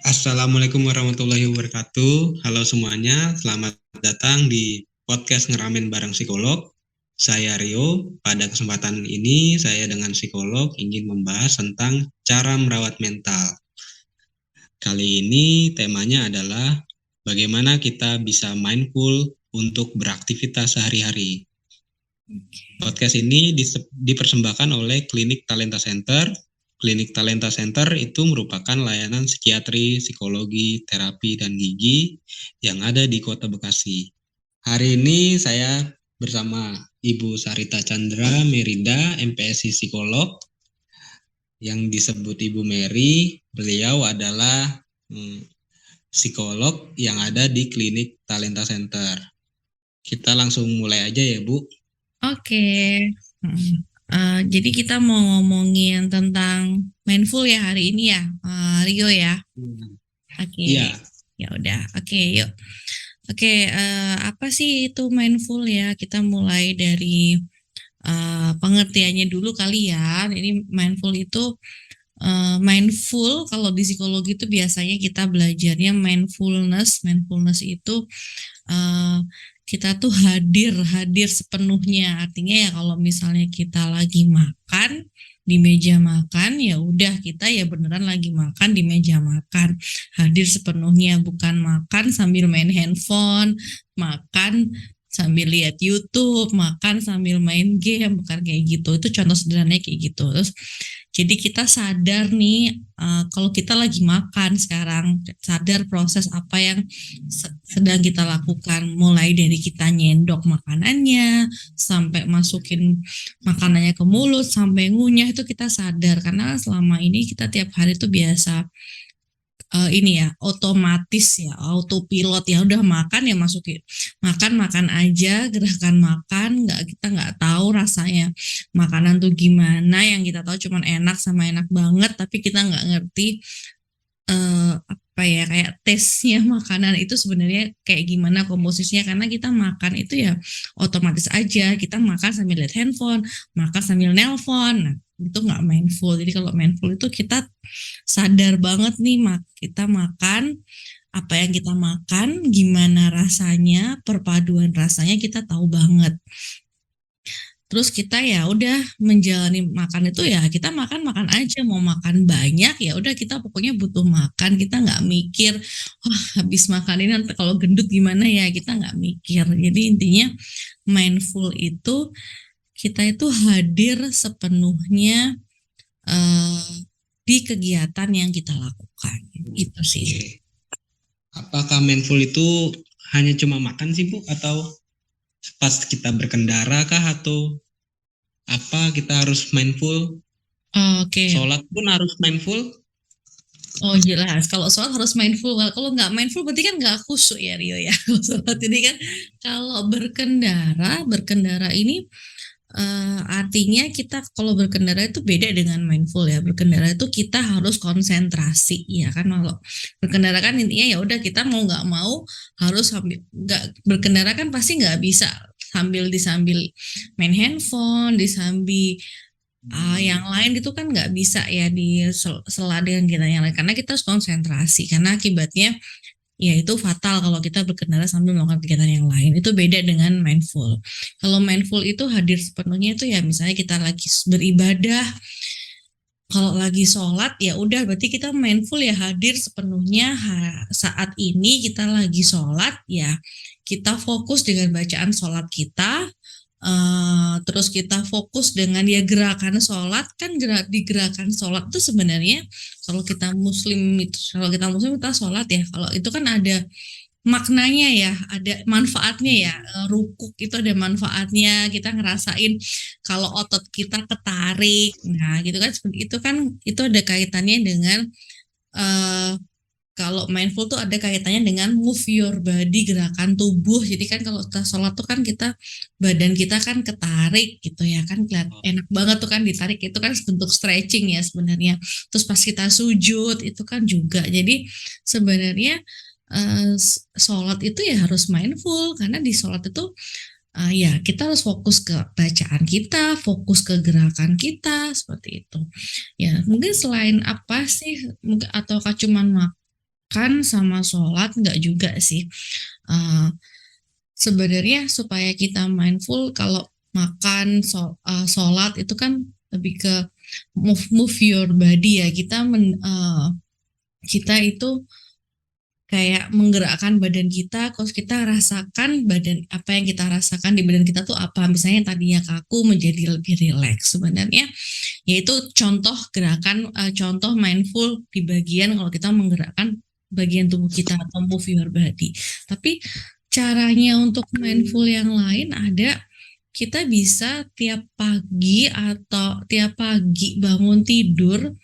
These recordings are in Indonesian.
Assalamualaikum warahmatullahi wabarakatuh. Halo semuanya, selamat datang di podcast Ngeramen Bareng Psikolog. Saya Rio. Pada kesempatan ini, saya dengan psikolog ingin membahas tentang cara merawat mental. Kali ini temanya adalah bagaimana kita bisa mindful untuk beraktivitas sehari-hari. Podcast ini dipersembahkan oleh Klinik Talenta Center. Klinik Talenta Center itu merupakan layanan psikiatri, psikologi, terapi, dan gigi yang ada di Kota Bekasi. Hari ini saya bersama Ibu Sarita Chandra Merida, MPSI Psikolog, yang disebut Ibu Mary. Beliau adalah psikolog yang ada di Klinik Talenta Center. Kita langsung mulai aja ya, Bu. Oke. Jadi kita mau ngomongin tentang mindful ya hari ini ya, Rio ya. Oke. Iya. Ya udah. Oke, yuk. Oke, apa sih itu mindful ya? Kita mulai dari pengertiannya dulu kali ya. Ini mindful itu mindful kalau di psikologi itu biasanya kita belajarnya mindfulness. Mindfulness itu uh, kita tuh hadir sepenuhnya. Artinya ya kalau misalnya kita lagi makan di meja makan, ya udah kita ya beneran lagi makan di meja makan. Hadir sepenuhnya, bukan makan sambil main handphone, makan sambil lihat YouTube, makan sambil main game, bukan kayak gitu. Itu contoh sederhananya kayak gitu. Terus jadi kita sadar nih kalau kita lagi makan sekarang, sadar proses apa yang sedang kita lakukan, mulai dari kita nyendok makanannya, sampai masukin makanannya ke mulut, sampai ngunyah itu kita sadar. Karena selama ini kita tiap hari tuh biasa ini ya otomatis ya autopilot ya udah makan ya masukin makan aja gerakan makan kita nggak tahu rasanya makanan tuh gimana, yang kita tahu cuman enak sama enak banget tapi kita nggak ngerti apa ya kayak tesnya makanan itu sebenarnya kayak gimana komposisinya, karena kita makan itu ya otomatis aja kita makan sambil lihat handphone, makan sambil nelpon. Nah, itu nggak mindful. Jadi kalau mindful itu kita sadar banget nih kita makan apa yang kita makan, gimana rasanya, perpaduan rasanya kita tahu banget. Terus kita ya udah menjalani makan itu ya kita makan aja, mau makan banyak ya udah kita pokoknya butuh makan, kita nggak mikir wah habis makan ini nanti kalau gendut gimana ya, kita nggak mikir. Jadi intinya mindful itu kita itu hadir sepenuhnya di kegiatan yang kita lakukan gitu sih. Apakah mindful itu hanya cuma makan sih Bu, atau pas kita berkendara kah, atau apa kita harus mindful? Oke. Sholat pun harus mindful? Oh jelas, kalau sholat harus mindful. Kalau nggak mindful berarti kan nggak khusyuk ya Rio ya. Kalau sholat ini kan, kalau berkendara ini artinya kita kalau berkendara itu beda dengan mindful ya. Berkendara itu kita harus konsentrasi ya kan. Kalau berkendara kan intinya ya udah kita mau nggak mau harus sambil nggak berkendara kan pasti nggak bisa disambil main handphone, disambil yang lain itu kan nggak bisa ya di sela dengan kita yang lain, karena kita harus konsentrasi, karena akibatnya ya itu fatal kalau kita berkendara sambil melakukan kegiatan yang lain. Itu beda dengan mindful. Kalau mindful itu hadir sepenuhnya itu ya misalnya kita lagi beribadah, kalau lagi sholat ya udah berarti kita mindful ya hadir sepenuhnya saat ini kita lagi sholat ya kita fokus dengan bacaan sholat kita. Terus kita fokus dengan ya gerakan sholat kan, di gerakan sholat itu sebenarnya kalau kita muslim kita sholat ya, kalau itu kan ada maknanya ya, ada manfaatnya ya. Rukuk itu ada manfaatnya, kita ngerasain kalau otot kita ketarik, nah gitu kan, seperti itu kan, itu ada kaitannya dengan uh, kalau mindful tuh ada kaitannya dengan move your body, gerakan tubuh. Jadi kan kalau kita sholat tuh kan kita badan kita kan ketarik gitu ya kan, enak banget tuh kan ditarik, itu kan bentuk stretching ya sebenarnya. Terus pas kita sujud itu kan juga. Jadi sebenarnya sholat itu ya harus mindful, karena di sholat itu ya kita harus fokus ke bacaan kita, fokus ke gerakan kita seperti itu. Ya mungkin selain apa sih, ataukah cuman makan sama sholat nggak juga sih. Uh, Sebenarnya supaya kita mindful kalau makan, sholat itu kan lebih ke move your body ya. Kita itu kayak menggerakkan badan kita, terus kita rasakan apa yang kita rasakan di badan kita tuh apa. Misalnya yang tadinya kaku menjadi lebih rileks. Sebenarnya yaitu contoh gerakan, contoh mindful di bagian kalau kita menggerakkan bagian tubuh kita atau move your body. Tapi caranya untuk mindful yang lain ada. Kita bisa tiap pagi bangun tidur,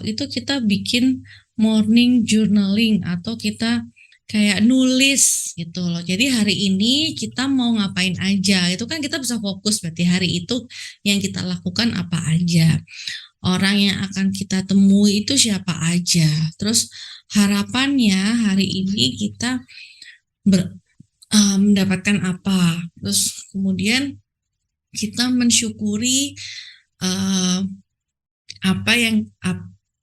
itu kita bikin morning journaling atau kita kayak nulis gitu loh. Jadi hari ini kita mau ngapain aja. Itu kan kita bisa fokus berarti hari itu yang kita lakukan apa aja. Orang yang akan kita temui itu siapa aja. Terus harapannya hari ini kita mendapatkan apa. Terus kemudian kita mensyukuri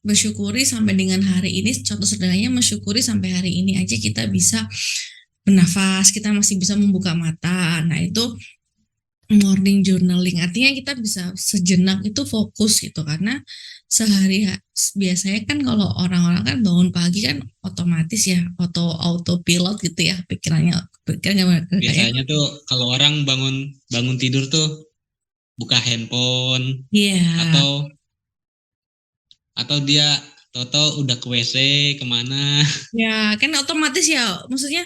bersyukuri sampai dengan hari ini. Contoh sederhananya mensyukuri sampai hari ini aja kita bisa bernafas, kita masih bisa membuka mata. Nah itu morning journaling, artinya kita bisa sejenak itu fokus gitu, karena biasanya kan kalau orang-orang kan bangun pagi kan otomatis ya, autopilot gitu ya pikirannya. Biasanya tuh kalau orang bangun tidur tuh buka handphone, atau dia toto udah ke WC kemana. Ya kan otomatis ya, maksudnya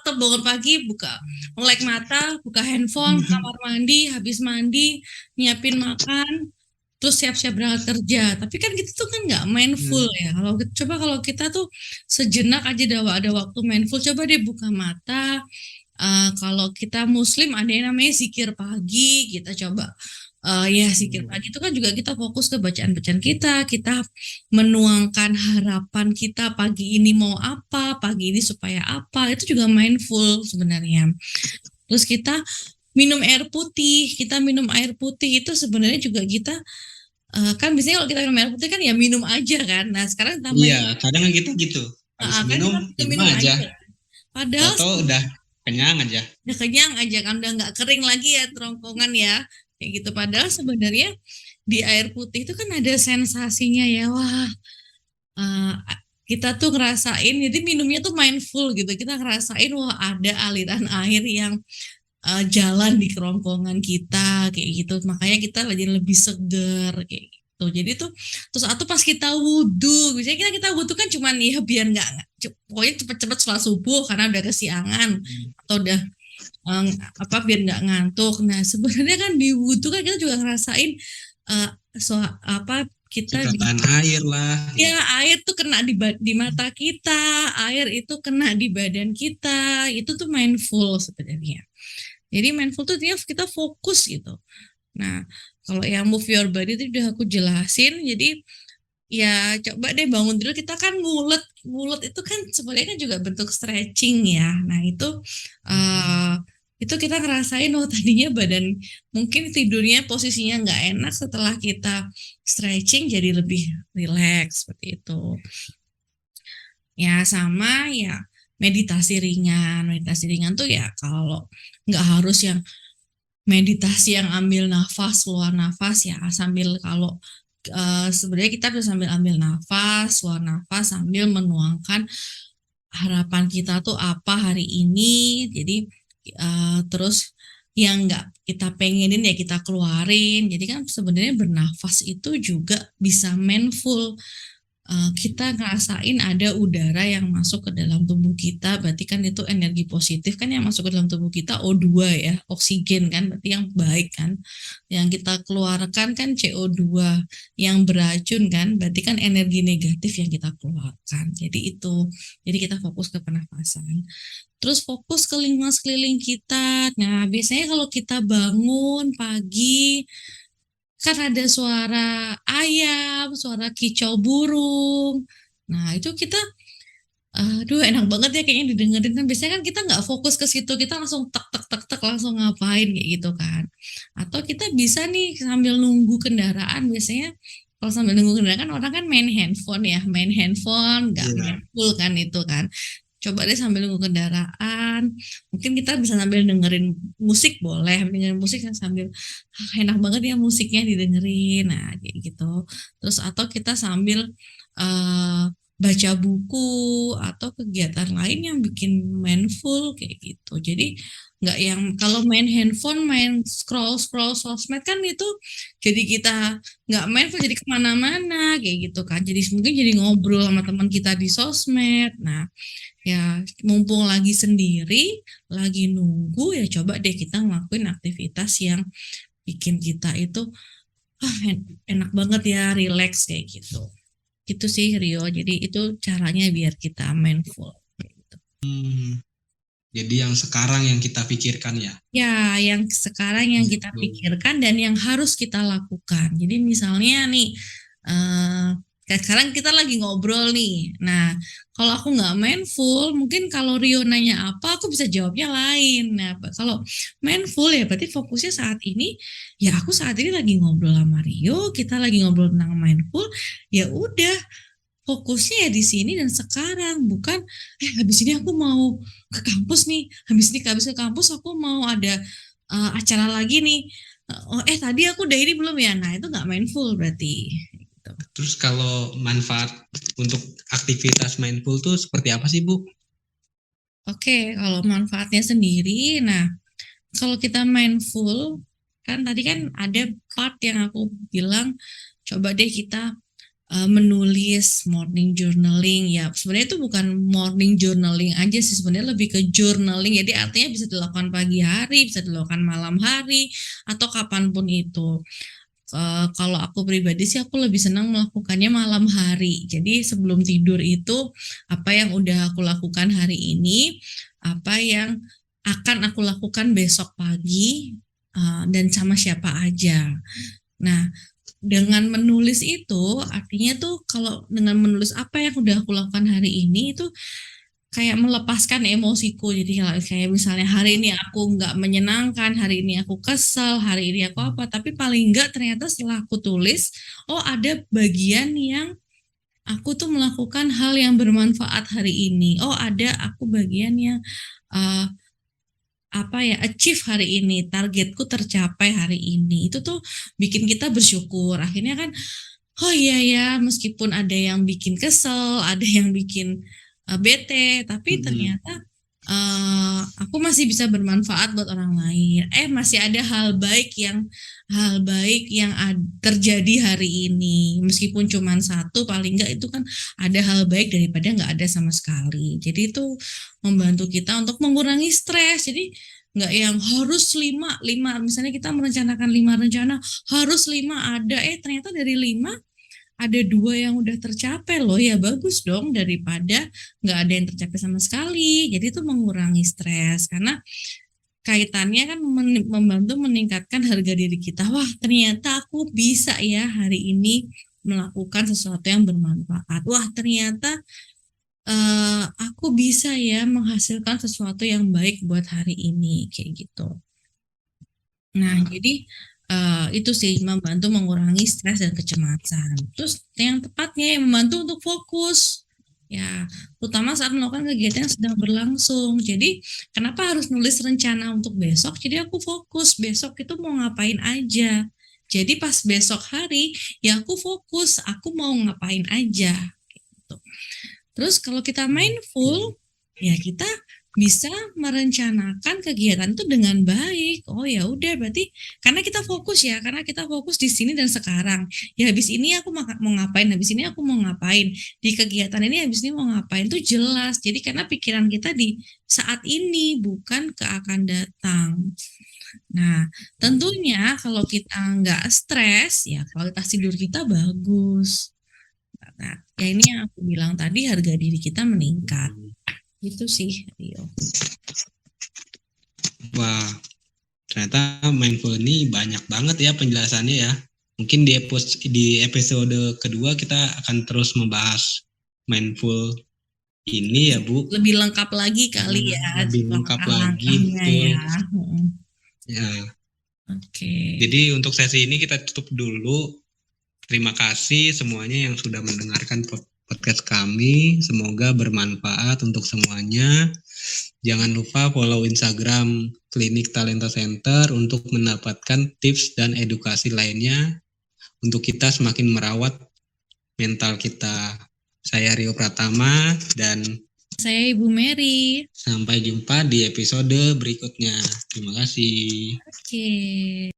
tek bangun pagi buka melek mata, buka handphone, kamar mandi, habis mandi nyiapin makan, terus siap-siap berangkat kerja. Tapi kan kita tuh kan nggak mindful ya. Kalau kita tuh sejenak aja ada waktu mindful, coba deh buka mata. Kalau kita muslim ada yang namanya zikir pagi, kita coba zikir pagi itu kan juga kita fokus ke bacaan-bacaan kita menuangkan harapan kita pagi ini mau apa, pagi ini supaya apa, itu juga mindful sebenarnya. Terus kita minum air putih itu sebenarnya juga kita kan biasanya kalau kita minum air putih kan ya minum aja kan. Nah sekarang tambahin. Iya, kadang kita gitu. Habis minum aja. Padahal udah kenyang aja. Kan udah nggak kering lagi ya terongkongan ya. Kayak gitu. Padahal sebenarnya di air putih itu kan ada sensasinya ya. Wah, kita tuh ngerasain. Jadi minumnya tuh mindful gitu. Kita ngerasain wah ada aliran air yang jalan di kerongkongan kita kayak gitu. Makanya kita lebih seger kayak gitu. Jadi tuh terus atau pas kita wudhu, biasanya kita wudhu kan cuman ya biar nggak pokoknya cepet-cepet setelah subuh karena udah kesiangan atau udah biar nggak ngantuk. Nah sebenarnya kan di wudhu kan kita juga ngerasain kita air lah. Ya air tuh kena di mata kita, air itu kena di badan kita, itu tuh mindful sebenarnya. Jadi mindful tuh dia kita fokus gitu. Nah kalau yang move your body itu udah aku jelasin. Jadi ya coba deh bangun dulu, kita kan ngulet itu kan sebenarnya kan juga bentuk stretching ya. Nah itu kita ngerasain tadinya badan mungkin tidurnya posisinya nggak enak, setelah kita stretching jadi lebih rileks seperti itu. Ya sama ya meditasi ringan tuh ya kalau nggak harus yang meditasi yang ambil nafas keluar nafas ya, sambil kalau sebenarnya kita bisa sambil ambil nafas keluar nafas sambil menuangkan harapan kita tuh apa hari ini. Jadi terus yang nggak kita pengenin ya kita keluarin. Jadi kan sebenarnya bernafas itu juga bisa mindful. Kita ngerasain ada udara yang masuk ke dalam tubuh kita, berarti kan itu energi positif kan yang masuk ke dalam tubuh kita, O2 ya, oksigen kan, berarti yang baik kan. Yang kita keluarkan kan CO2 yang beracun kan, berarti kan energi negatif yang kita keluarkan. Jadi kita fokus ke pernafasan. Terus fokus ke lingkungan sekeliling kita. Nah biasanya kalau kita bangun pagi kan ada suara ayam, suara kicau burung. Nah itu kita, enak banget ya kayaknya didengerin kan. Biasanya kan kita nggak fokus ke situ, kita langsung tek langsung ngapain kayak gitu kan. Atau kita bisa nih sambil nunggu kendaraan, biasanya kalau sambil nunggu kendaraan kan orang kan main handphone ya, nggak Iya. mindful kan itu kan. Coba deh sambil nunggu kendaraan, mungkin kita bisa sambil dengerin musik, boleh dengerin musik kan sambil enak banget ya musiknya didengerin, nah kayak gitu. Terus atau kita sambil baca buku atau kegiatan lain yang bikin mindful kayak gitu. Jadi nggak yang kalau main handphone, main scroll scroll sosmed kan itu jadi kita nggak mindful, jadi kemana-mana kayak gitu kan. Jadi mungkin jadi ngobrol sama teman kita di sosmed. Nah, ya mumpung lagi sendiri, lagi nunggu, ya coba deh kita ngelakuin aktivitas yang bikin kita itu enak banget ya, relax kayak gitu. Gitu sih Rio. Jadi itu caranya biar kita mindful. Jadi yang sekarang yang kita pikirkan ya. Ya, yang sekarang yang kita Gitu. pikirkan dan yang harus kita lakukan. Jadi misalnya nih, eh sekarang kita lagi ngobrol nih. Nah, kalau aku nggak mindful, mungkin kalau Rio nanya apa, aku bisa jawabnya lain. Nah, kalau mindful ya berarti fokusnya saat ini, ya aku saat ini lagi ngobrol sama Rio, kita lagi ngobrol tentang mindful, ya udah fokusnya ya di sini dan sekarang, bukan habis ini aku mau ke kampus nih, habis ke kampus aku mau ada acara lagi nih. Oh tadi aku udah ini belum ya, nah itu nggak mindful berarti gitu. Terus kalau manfaat untuk aktivitas mindful tuh seperti apa sih Bu? Oke, kalau manfaatnya sendiri, nah kalau kita mindful kan tadi kan ada part yang aku bilang coba deh kita menulis morning journaling. Ya sebenarnya itu bukan morning journaling aja sih, sebenarnya lebih ke journaling, jadi artinya bisa dilakukan pagi hari, bisa dilakukan malam hari, atau kapanpun itu. Kalau aku pribadi sih aku lebih senang melakukannya malam hari, jadi sebelum tidur itu apa yang udah aku lakukan hari ini, apa yang akan aku lakukan besok pagi, dan sama siapa aja. Nah, dengan menulis itu artinya tuh kalau dengan menulis apa yang udah aku lakukan hari ini itu kayak melepaskan emosiku. Jadi kayak misalnya hari ini aku nggak menyenangkan, hari ini aku kesel, hari ini aku apa, tapi paling nggak ternyata setelah aku tulis, oh ada bagian yang aku tuh melakukan hal yang bermanfaat hari ini. Oh ada aku bagian yang uh, apa ya, achieve hari ini, targetku tercapai hari ini. Itu tuh bikin kita bersyukur. Akhirnya kan, oh iya ya, meskipun ada yang bikin kesel, ada yang bikin bete, tapi ternyata aku masih bisa bermanfaat buat orang lain. Masih ada hal baik yang terjadi hari ini. Meskipun cuma satu, paling enggak itu kan ada hal baik daripada nggak ada sama sekali. Jadi itu membantu kita untuk mengurangi stres. Jadi nggak yang harus lima, misalnya kita merencanakan 5 rencana, harus 5 ada, ternyata dari 5 ada 2 yang udah tercapai loh, ya bagus dong daripada nggak ada yang tercapai sama sekali. Jadi itu mengurangi stres karena kaitannya kan membantu meningkatkan harga diri kita. Wah ternyata aku bisa ya hari ini melakukan sesuatu yang bermanfaat. Wah ternyata aku bisa ya menghasilkan sesuatu yang baik buat hari ini kayak gitu. Nah, jadi itu sih membantu mengurangi stres dan kecemasan. Terus yang tepatnya yang membantu untuk fokus. Ya, terutama saat melakukan kegiatan yang sedang berlangsung. Jadi, kenapa harus nulis rencana untuk besok? Jadi aku fokus besok itu mau ngapain aja. Jadi pas besok hari, ya aku fokus, aku mau ngapain aja. Gitu. Terus kalau kita mindful, ya kita bisa merencanakan kegiatan itu dengan baik. Oh ya udah berarti karena kita fokus ya, karena kita fokus di sini dan sekarang. Ya habis ini aku mau ngapain, habis ini aku mau ngapain, di kegiatan ini habis ini mau ngapain tuh jelas. Jadi karena pikiran kita di saat ini bukan ke akan datang. Nah, tentunya kalau kita nggak stres, ya kualitas tidur kita bagus. Nah, ya ini yang aku bilang tadi, harga diri kita meningkat. Gitu sih, Rio. Wah, ternyata mindful ini banyak banget ya penjelasannya ya. Mungkin di episode kedua kita akan terus membahas mindful ini ya Bu. Lebih lengkap lagi kali ya. Lebih lengkap lagi, betul. Ya. Ya. Oke. Jadi untuk sesi ini kita tutup dulu. Terima kasih semuanya yang sudah mendengarkan podcast kami. Semoga bermanfaat untuk semuanya. Jangan lupa follow Instagram Klinik Talenta Center untuk mendapatkan tips dan edukasi lainnya untuk kita semakin merawat mental kita. Saya Rio Pratama dan saya Ibu Mary. Sampai jumpa di episode berikutnya. Terima kasih. Oke.